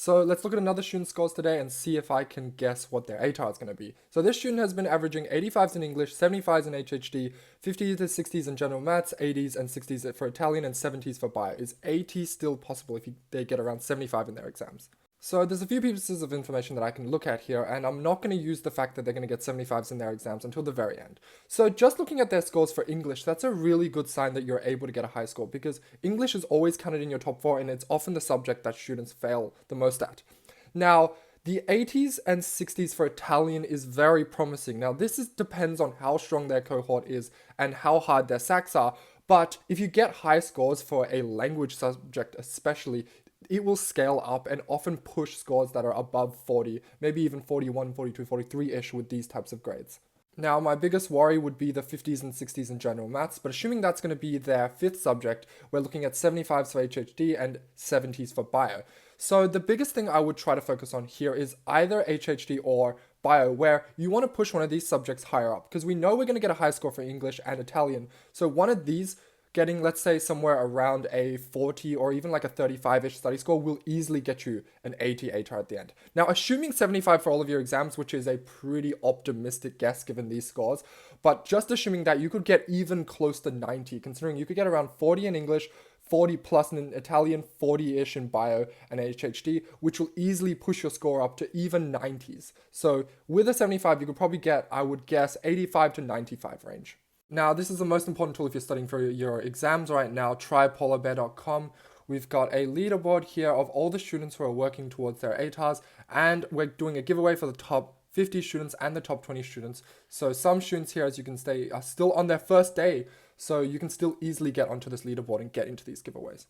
So let's look at another student's scores today and see if I can guess what their ATAR is going to be. So this student has been averaging 85s in English, 75s in HHD, 50s to 60s in general maths, 80s and 60s for Italian, and 70s for bio. Is 80 still possible if they get around 75 in their exams? So there's a few pieces of information that I can look at here, and I'm not going to use the fact that they're going to get 75s in their exams until the very end. So just looking at their scores for English, that's a really good sign that you're able to get a high score, because English is always counted in your top 4, and it's often the subject that students fail the most at. Now, the 80s and 60s for Italian is very promising. Now, depends on how strong their cohort is and how hard their SACs are, but if you get high scores for a language subject especially, it will scale up and often push scores that are above 40, maybe even 41, 42, 43-ish with these types of grades. Now, my biggest worry would be the 50s and 60s in general maths, but assuming that's going to be their 5th subject, we're looking at 75s for HHD and 70s for bio. So the biggest thing I would try to focus on here is either HHD or bio, where you want to push one of these subjects higher up, because we know we're going to get a high score for English and Italian. So one of these, getting, let's say, somewhere around a 40 or even like a 35-ish study score will easily get you an 80 ATAR at the end. Now, assuming 75 for all of your exams, which is a pretty optimistic guess given these scores, but just assuming that you could get even close to 90, considering you could get around 40 in English, 40 plus in Italian, 40-ish in bio and HHD, which will easily push your score up to even 90s. So with a 75, you could probably get, I would guess, 85 to 95 range. Now, this is the most important tool if you're studying for your exams right now. Try polarbear.com. We've got a leaderboard here of all the students who are working towards their ATARs, and we're doing a giveaway for the top 50 students and the top 20 students. So some students here, as you can see, are still on their first day, so you can still easily get onto this leaderboard and get into these giveaways.